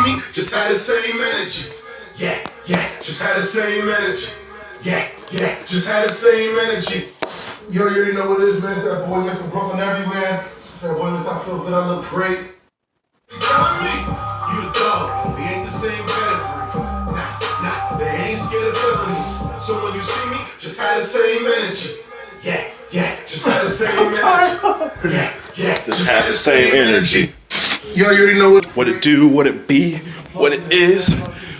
me, just had the same energy. Yeah, just had the same energy. Yeah, just had the same energy. You already know what it is, man. It's that boy Mr. Brooklyn everywhere. It's that boy Mr. I feel good, I look great. You telling me? You the dog. We ain't the same category. Nah, they ain't scared of felonies. So when you see me, just had the same energy. Yeah, just had the same energy. Yeah, just had the same energy. You already know what it do, what it be, what it is.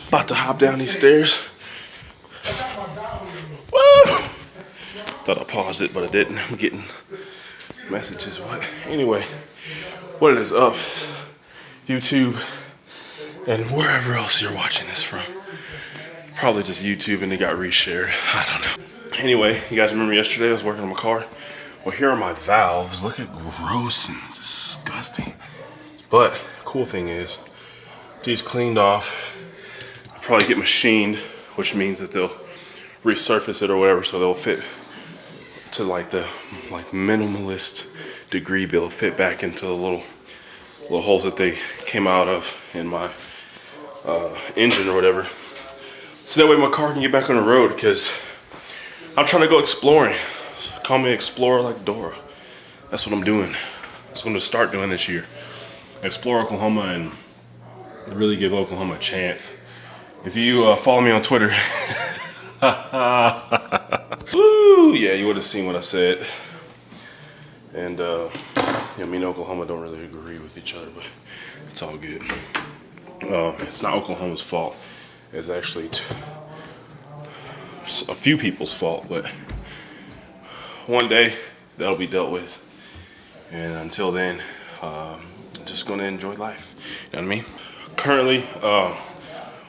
About to hop down these stairs. Woo! Thought I paused it, but I didn't. I'm getting messages. What? Anyway, what it is up, YouTube, and wherever else you're watching this from. Probably just YouTube and it got reshared. I don't know. Anyway, you guys remember yesterday I was working on my car? Well, here are my valves. Look at gross and disgusting. But cool thing is, these cleaned off. I'll probably get machined, which means that they'll resurface it or whatever, so they'll fit to like the minimalist degree, but it'll fit back into the little holes that they came out of in my engine or whatever. So that way my car can get back on the road, because I'm trying to go exploring. Call me Explorer like Dora. That's what I'm doing. That's what I'm gonna start doing this year. Explore Oklahoma and really give Oklahoma a chance. If you follow me on Twitter, woo, yeah, you would have seen what I said. And me and Oklahoma don't really agree with each other, but it's all good. It's not Oklahoma's fault. It's actually a few people's fault, but one day that'll be dealt with. And until then, I'm just gonna enjoy life. You know what I mean? Currently,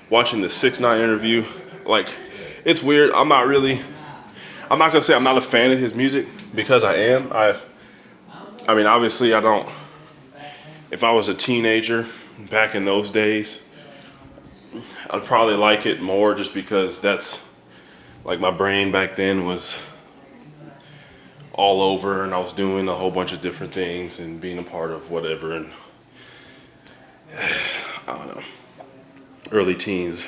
watching the 6ix9ine interview. Like, it's weird. I'm not gonna say I'm not a fan of his music, because I am. I mean, obviously I don't. If I was a teenager back in those days, I'd probably like it more, just because that's like my brain back then was all over, and I was doing a whole bunch of different things and being a part of whatever, and I don't know, early teens,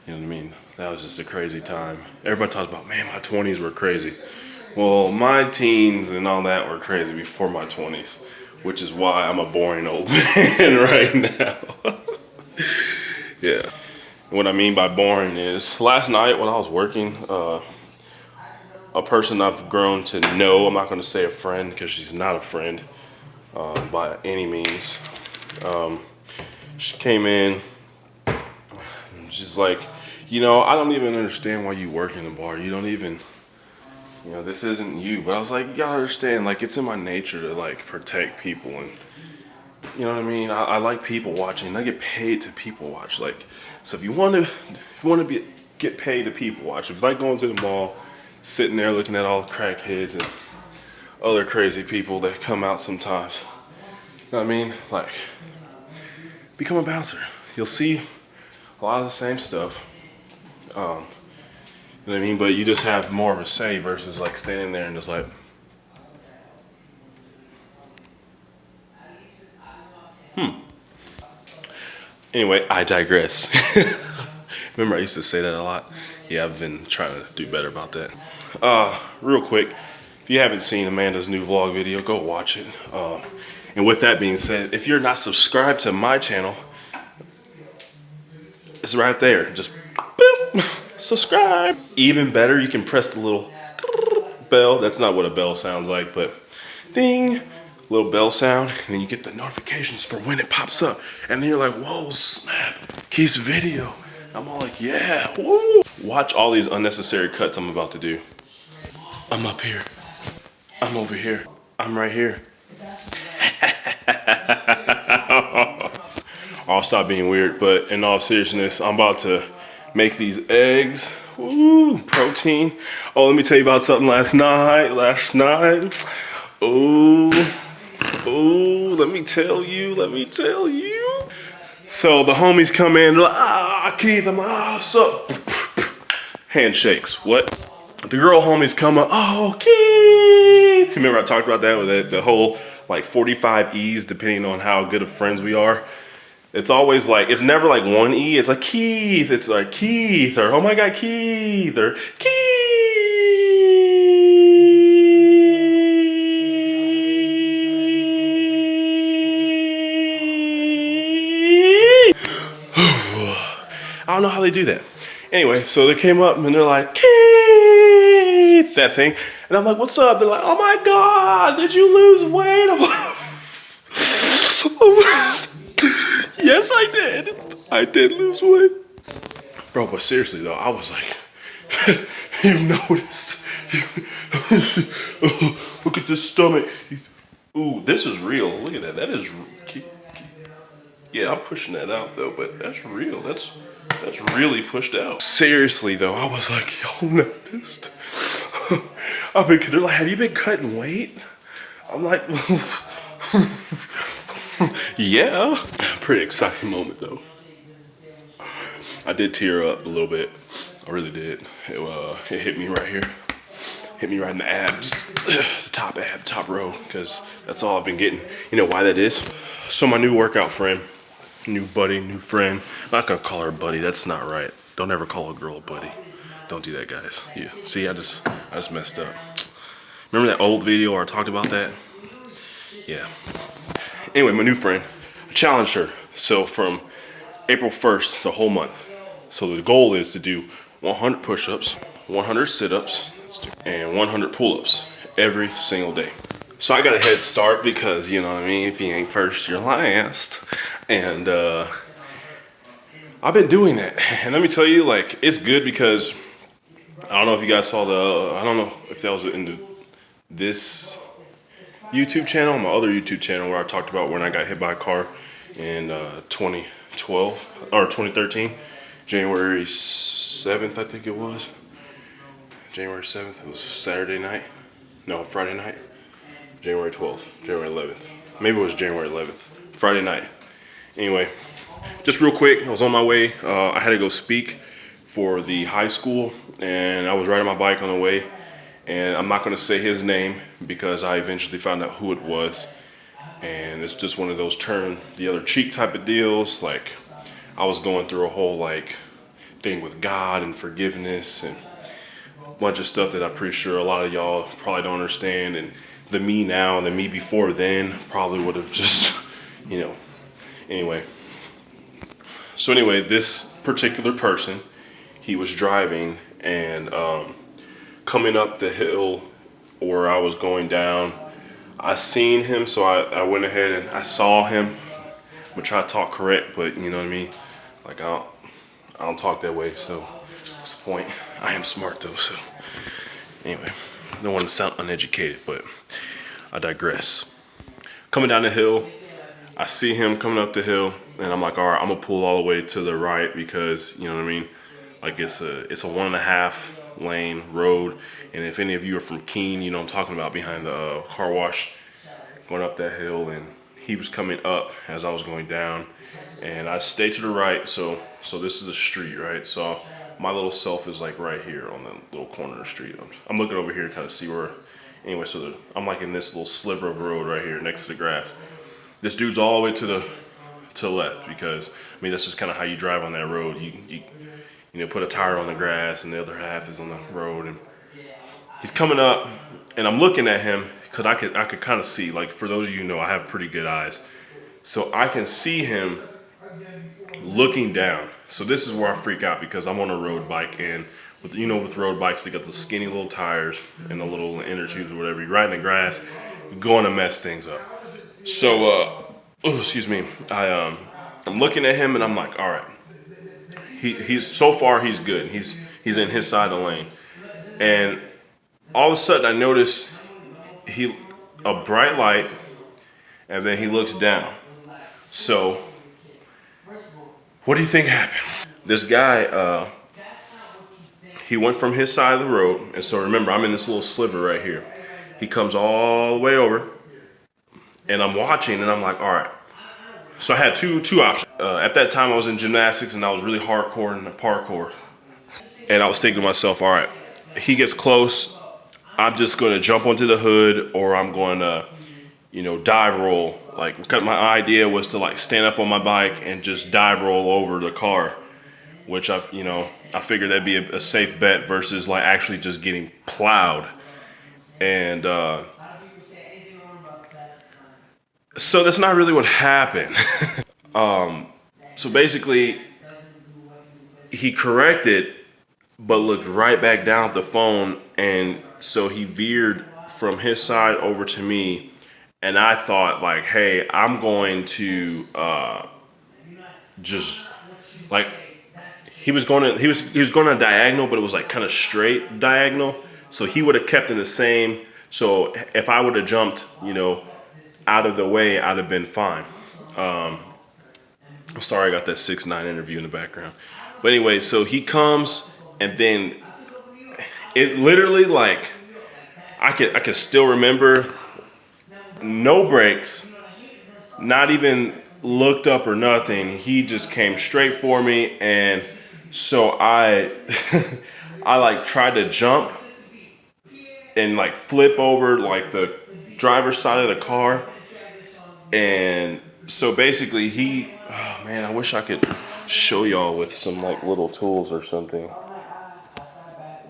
you know what I mean? That was just a crazy time. Everybody talks about, man, my 20s were crazy. Well, my teens and all that were crazy before my 20s, which is why I'm a boring old man right now. Yeah. What I mean by boring is, last night when I was working, a person I've grown to know, I'm not going to say a friend because she's not a friend by any means. She came in, and she's like, you know, I don't even understand why you work in the bar. You don't even, you know, this isn't you. But I was like, you gotta understand, like, it's in my nature to like protect people, and you know what I mean. I like people watching. I get paid to people watch. Like, so if you want to get paid to people watch, if I go into the mall, sitting there looking at all the crackheads and other crazy people that come out sometimes, you know what I mean? Like, become a bouncer. You'll see a lot of the same stuff. You know what I mean? But you just have more of a say versus like standing there and just like, Anyway, I digress. Remember I used to say that a lot? Yeah, I've been trying to do better about that. Real quick, if you haven't seen Amanda's new vlog video, go watch it. And with that being said, if you're not subscribed to my channel, it's right there. Just boop, subscribe. Even better, you can press the little bell. That's not what a bell sounds like, but ding, little bell sound, and then you get the notifications for when it pops up. And then you're like, whoa, snap, Keith's video. I'm all like, yeah, woo. Watch all these unnecessary cuts I'm about to do. I'm up here. I'm over here. I'm right here. I'll stop being weird, but in all seriousness, I'm about to make these eggs. Ooh, protein. Oh, let me tell you about something last night. Ooh, let me tell you. So the homies come in, like, Keith, I'm like, what's up? Handshakes, what? The girl homies come up, oh, Keith. Remember I talked about that with the whole, like, 45 E's, depending on how good of friends we are. It's always like, it's never like one E. It's like Keith. It's like Keith, or oh my God, Keith, or Keith. I don't know how they do that. Anyway, so they came up and they're like, Keith, that thing. And I'm like, what's up? They're like, oh my God, did you lose weight? I'm like, yes, I did. I did lose weight. Bro, but seriously though, I was like, you noticed. Look at this stomach. Ooh, this is real. Look at that. That is, yeah, I'm pushing that out though, but that's real. That's really pushed out. Seriously though, I was like, y'all noticed? They're like, have you been cutting weight? I'm like, yeah. Pretty exciting moment though. I did tear up a little bit. I really did. It hit me right here. Hit me right in the abs, the top row, because that's all I've been getting. You know why that is? So my new workout friend, new buddy, new friend. I'm not gonna call her a buddy. That's not right. Don't ever call a girl a buddy. Don't do that, guys. Yeah. See, I just messed up. Remember that old video where I talked about that? Yeah. Anyway, my new friend, I challenged her. So from April 1st, the whole month. So the goal is to do 100 push-ups, 100 sit-ups, and 100 pull-ups every single day. So I got a head start because, you know what I mean, if you ain't first, you're last. And I've been doing that. And let me tell you, like, it's good because I don't know if you guys saw I don't know if that was in this YouTube channel, my other YouTube channel where I talked about when I got hit by a car in 2012 or 2013, January 7th, I think it was. January 7th, it was Saturday night. No, Friday night. January 12th, January 11th. Maybe it was January 11th, Friday night. Anyway, just real quick, I was on my way. I had to go speak for the high school, and I was riding my bike on the way. And I'm not gonna say his name because I eventually found out who it was. And it's just one of those turn the other cheek type of deals. Like, I was going through a whole like thing with God and forgiveness and a bunch of stuff that I'm pretty sure a lot of y'all probably don't understand. And the me now and the me before then probably would have just, you know, anyway. So anyway, this particular person, he was driving and coming up the hill where I was going down, I seen him, so I went ahead and I saw him. I'm gonna try to talk correct, but you know what I mean? Like, I don't talk that way, so what's the point? I am smart though, so anyway, I don't want to sound uneducated, but I digress. Coming down the hill, I see him coming up the hill, and I'm like, all right, I'm gonna pull all the way to the right because, you know what I mean? Like, it's a 1.5 lane road, and if any of you are from Keene, you know I'm talking about, behind the car wash, going up that hill. And he was coming up as I was going down, and I stayed to the right. So this is a street, right? So my little self is like right here on the little corner of the street. I'm looking over here to kind of see where. Anyway, so I'm like in this little sliver of road right here next to the grass. This dude's all the way to the left because, I mean, that's just kind of how you drive on that road. You know, put a tire on the grass and the other half is on the road. And he's coming up, and I'm looking at him because I could kind of see, like, for those of you who know, I have pretty good eyes. So I can see him looking down. So this is where I freak out because I'm on a road bike, and with road bikes, they got the skinny little tires and the little inner tubes or whatever. You ride in the grass, you're going to mess things up. So, excuse me. I'm looking at him and I'm like, all right. He's so far he's good. He's in his side of the lane, and all of a sudden I notice a bright light, and then he looks down. So, what do you think happened? This guy, he went from his side of the road, and so remember, I'm in this little sliver right here. He comes all the way over, and I'm watching, and I'm like, all right. So I had two options. At that time, I was in gymnastics, and I was really hardcore in the parkour. And I was thinking to myself, all right, he gets close, I'm just going to jump onto the hood, or I'm going to, dive roll Like, my idea was to like stand up on my bike and just dive roll over the car, which I figured that'd be a safe bet versus like actually just getting plowed. And so that's not really what happened. So basically, he corrected, but looked right back down at the phone, and so he veered from his side over to me, and I thought like, hey, I'm going to just like he was going to diagonal, but it was like kind of straight diagonal, so he would have kept in the same. So if I would have jumped, out of the way, I'd have been fine. I'm sorry, I got that 6ix9ine interview in the background. But anyway, so he comes, and then it literally like I could still remember, no brakes, not even looked up or nothing. He just came straight for me, and so I I like tried to jump and like flip over like the driver's side of the car, and so basically oh man, I wish I could show y'all with some like little tools or something.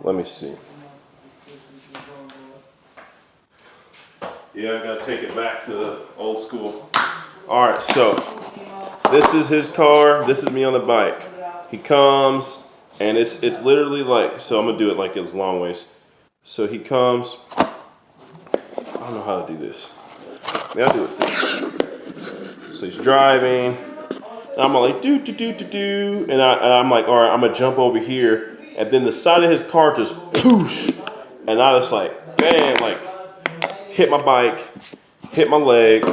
Let me see. Yeah, I gotta take it back to the old school. All right, so this is his car. This is me on the bike. He comes, and it's literally like, so I'm gonna do it like it's long ways. So he comes. I don't know how to do this. Maybe I'll do it this. So he's driving. And I'm like do, and I'm like, all right, I'm gonna jump over here, and then the side of his car just poosh, and I just like bam, like hit my bike, hit my leg.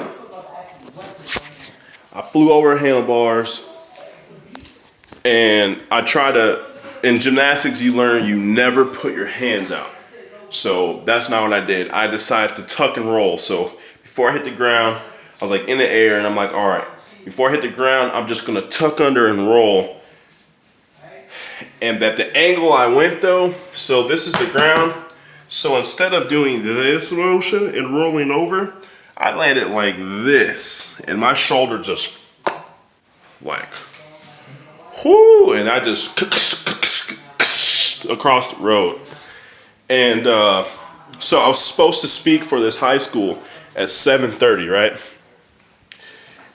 I flew over handlebars, and I try to. In gymnastics, you learn you never put your hands out. So that's not what I did. I decided to tuck and roll. So before I hit the ground, I was like in the air, and I'm like, all right. Before I hit the ground, I'm just gonna tuck under and roll. And at the angle I went though, so this is the ground. So instead of doing this motion and rolling over, I landed like this. And my shoulder just like, whoo, and I just across the road. And so I was supposed to speak for this high school at 7:30, right?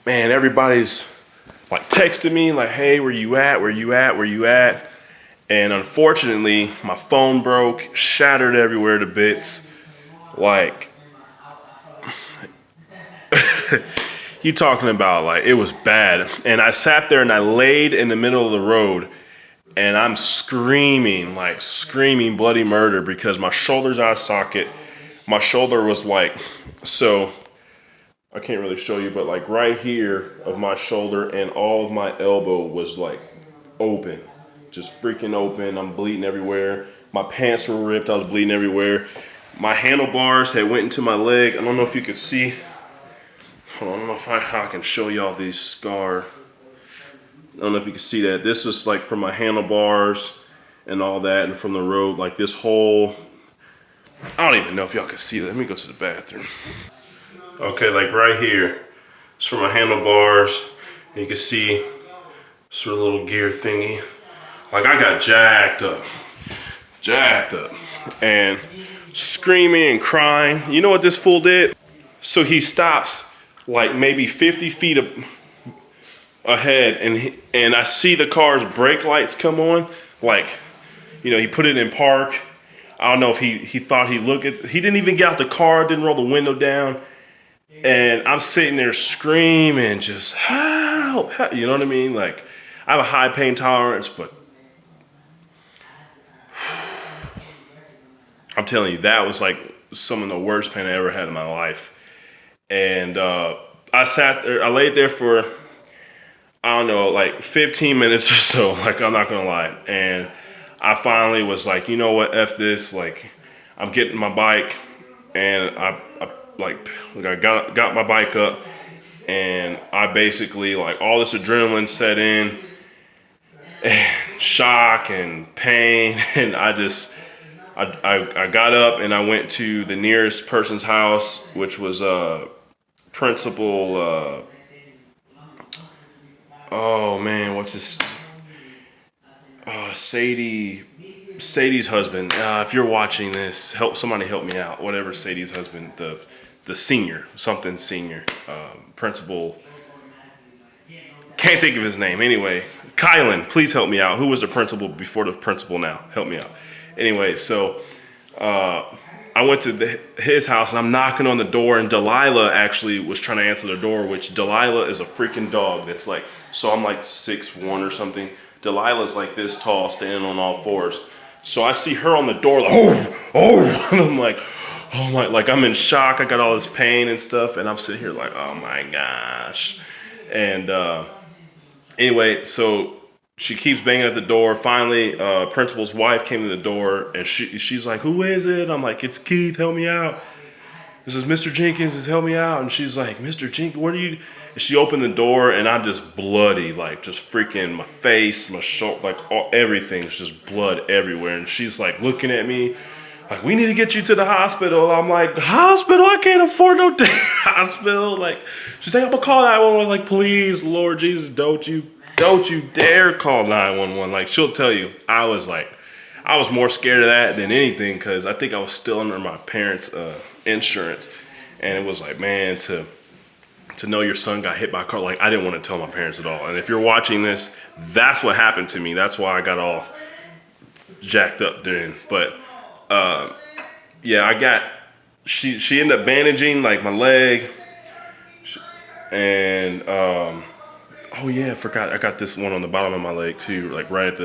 Man, everybody's like texting me like, hey, where you at? Where you at? Where you at? And unfortunately, my phone broke, shattered everywhere to bits. Like, you talking about like, it was bad. And I sat there and I laid in the middle of the road, and I'm screaming bloody murder because my shoulder's out of socket. My shoulder was like, so I can't really show you, but like right here of my shoulder and all of my elbow was like open, just freaking open. I'm bleeding everywhere. My pants were ripped. I was bleeding everywhere. My handlebars had went into my leg. I don't know if you could see. Hold on, I don't know if I can show y'all these scar. I don't know if you can see that. This was like from my handlebars and all that, and from the road, like this whole, I don't even know if y'all can see that. Let me go to the bathroom. Okay, like right here, it's from my handlebars. And you can see sort of little gear thingy. Like I got jacked up, and screaming and crying. You know what this fool did? So he stops like maybe 50 feet ahead, and I see the car's brake lights come on. Like, he put it in park. I don't know if he thought he didn't even get out the car, didn't roll the window down. And I'm sitting there screaming, just help, help. You know what I mean? Like, I have a high pain tolerance, but I'm telling you, that was like some of the worst pain I ever had in my life. And I sat there, I laid there for, I don't know, like 15 minutes or so, like I'm not gonna lie. And I finally was like, you know what, F this, like I'm getting my bike, and I got my bike up, and I basically, like, all this adrenaline set in, and shock and pain, and I got up and I went to the nearest person's house, which was principal, oh man, what's his, Sadie's husband. If you're watching this, somebody help me out. Whatever Sadie's husband, the senior, something senior, principal. Can't think of his name. Anyway, Kylan, please help me out. Who was the principal before the principal now? Help me out. Anyway, so I went to his house and I'm knocking on the door, and Delilah actually was trying to answer the door, which Delilah is a freaking dog that's like, so I'm like 6'1" or something. Delilah's like this tall, standing on all fours. So I see her on the door, like, oh, and I'm like, oh my, like I'm in shock. I got all this pain and stuff, and I'm sitting here like, oh my gosh. And anyway, so she keeps banging at the door. Finally, principal's wife came to the door, and she's like, who is it? I'm like, it's Keith, help me out. This is Mr. Jenkins, help me out. And she's like, Mr. Jenkins, what are you? And she opened the door, and I'm just bloody, like just freaking my face, my shoulder, like everything's just blood everywhere. And she's like looking at me, like, we need to get you to the hospital. I'm like, hospital? I can't afford no damn hospital. Like, she's like, I'm gonna call 911. Like, please, Lord Jesus, don't you dare call 911. Like, she'll tell you. I was more scared of that than anything, because I think I was still under my parents' insurance. And it was like, man, to know your son got hit by a car, like, I didn't want to tell my parents at all. And if you're watching this, that's what happened to me. That's why I got all jacked up then. But yeah, she ended up bandaging like my leg, and oh yeah, I forgot, I got this one on the bottom of my leg too, like right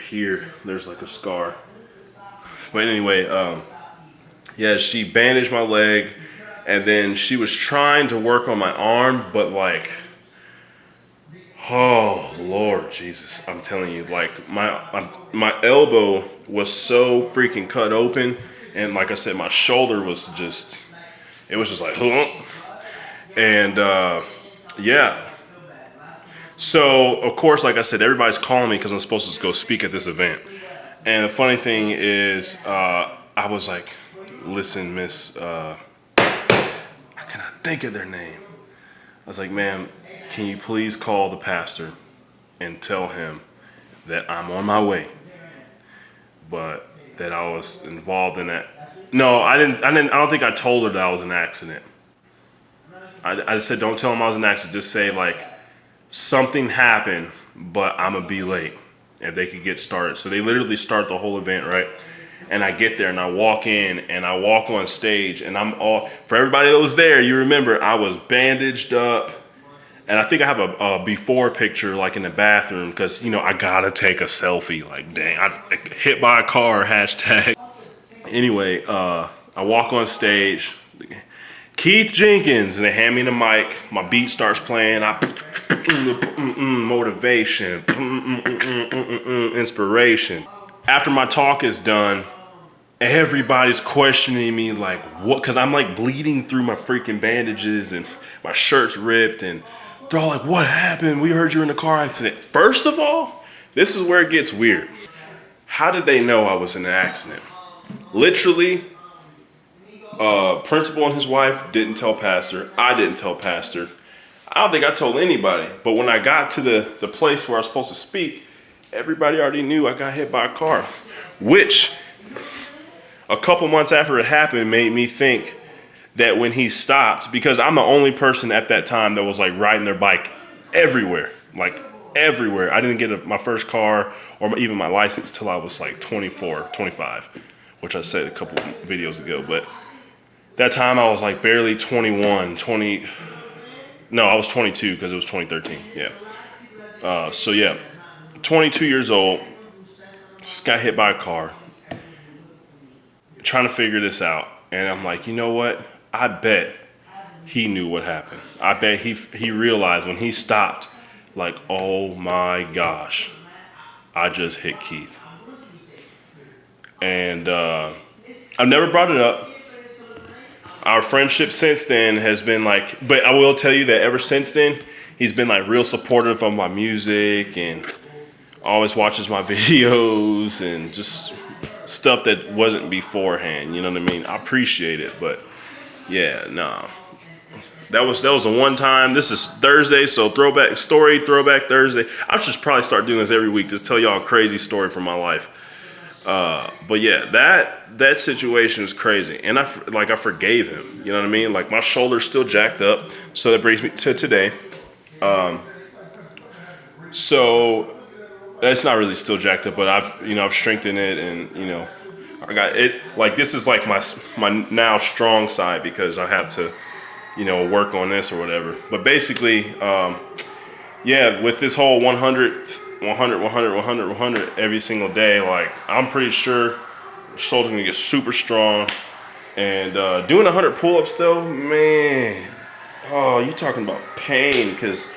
here, there's like a scar. But anyway, yeah, she bandaged my leg, and then she was trying to work on my arm, but like, oh Lord Jesus, I'm telling you, like my elbow was so freaking cut open, and like I said, my shoulder was just, it was just like, huh? And yeah. So of course, like I said, everybody's calling me because I'm supposed to go speak at this event. And the funny thing is, I was like, listen, miss, I cannot think of their name. I was like, ma'am, can you please call the pastor and tell him that I'm on my way, but that I was involved in that. No, I don't think I told her that I was an accident. I just said, don't tell him I was an accident. Just say like, something happened, but I'm gonna be late. If they could get started. So they literally start the whole event, right? And I get there and I walk in and I walk on stage, and I'm all, for everybody that was there, you remember I was bandaged up. And I think I have a before picture, like in the bathroom, because, you know, I gotta take a selfie. Like, dang, I hit by a car, hashtag. Anyway, I walk on stage, Keith Jenkins, and they hand me the mic. My beat starts playing. Motivation, inspiration. After my talk is done, everybody's questioning me, like, what? Because I'm like bleeding through my freaking bandages and my shirt's ripped, and they're all like, what happened? We heard you were in a car accident. First of all, this is where it gets weird. How did they know I was in an accident? Literally, principal and his wife didn't tell pastor. I didn't tell pastor. I don't think I told anybody. But when I got to the place where I was supposed to speak, everybody already knew I got hit by a car. Which, a couple months after it happened, made me think that when he stopped, because I'm the only person at that time that was like riding their bike everywhere, like everywhere. I didn't get my first car or even my license till I was like 24, 25, which I said a couple videos ago. But that time I was like barely 21, 20. No, I was 22 because it was 2013. Yeah. So yeah, 22 years old, just got hit by a car, trying to figure this out. And I'm like, you know what? I bet he knew what happened. I bet he realized when he stopped, like, oh my gosh, I just hit Keith. And I've never brought it up. Our friendship since then has been like, but I will tell you that ever since then, he's been like real supportive of my music and always watches my videos and just stuff that wasn't beforehand, you know what I mean? I appreciate it, but yeah, nah. That was the one time. This is Thursday, so throwback Thursday. I should probably start doing this every week to tell y'all a crazy story from my life. But yeah, that situation was crazy, and I forgave him. You know what I mean? Like my shoulder's still jacked up, so that brings me to today. So it's not really still jacked up, but I've strengthened it, and I got it. Like this is like my now strong side because I have to work on this or whatever. But basically, yeah, with this whole 100 every single day, like I'm pretty sure the shoulder's gonna get super strong. And doing 100 pull-ups though, man, oh, you talking about pain, because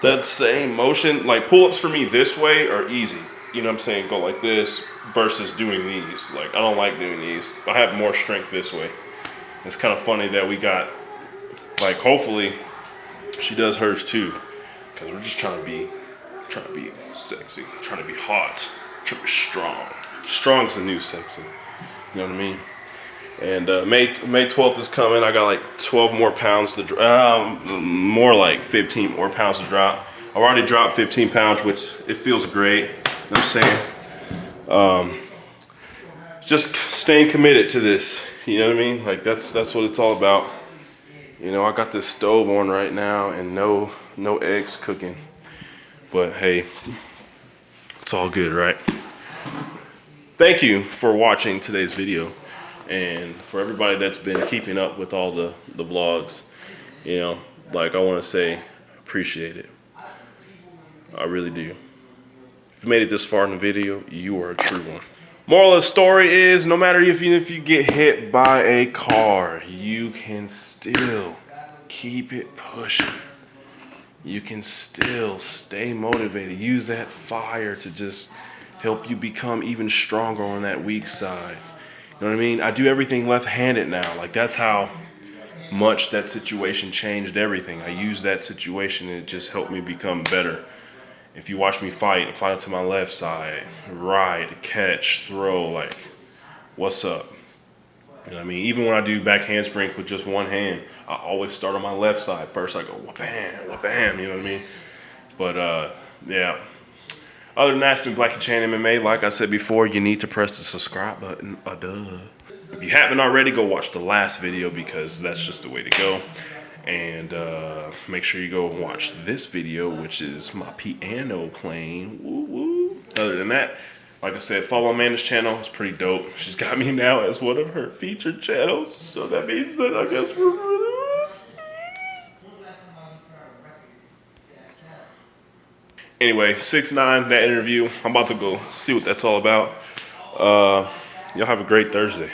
that same motion, like pull-ups for me this way are easy. You know what I'm saying? Go like this versus doing these. Like I don't like doing these. I have more strength this way. It's kind of funny that we got, like, hopefully she does hers too, because we're just trying to be sexy, trying to be hot, trying to be strong. Strong's the new sexy. You know what I mean? And May 12th is coming. I got like 12 more pounds to drop, more like 15 more pounds to drop. I've already dropped 15 pounds, which it feels great. You know what I'm saying? Just staying committed to this. You know what I mean? Like that's what it's all about. I got this stove on right now and no eggs cooking. But hey, it's all good, right? Thank you for watching today's video. And for everybody that's been keeping up with all the vlogs, like I want to say, appreciate it. I really do. If you made it this far in the video, you are a true one. Moral of the story is, no matter if you get hit by a car, you can still keep it pushing. You can still stay motivated. Use that fire to just help you become even stronger on that weak side. You know what I mean? I do everything left-handed now. Like that's how much that situation changed everything. I used that situation and it just helped me become better. If you watch me fight to my left side, ride, catch, throw, like, what's up? You know what I mean? Even when I do back handspring with just one hand, I always start on my left side. First I go, wha-bam, wha-bam, you know what I mean? But, yeah. Other than that, it's been Blackie Chan MMA. Like I said before, you need to press the subscribe button. If you haven't already, go watch the last video because that's just the way to go. And make sure you go watch this video, which is my piano playing. Woo woo. Other than that, like I said, follow Amanda's channel. It's pretty dope. She's got me now as one of her featured channels. So that means that I guess we're really. Anyway, 6ix9ine, that interview. I'm about to go see what that's all about. Y'all have a great Thursday.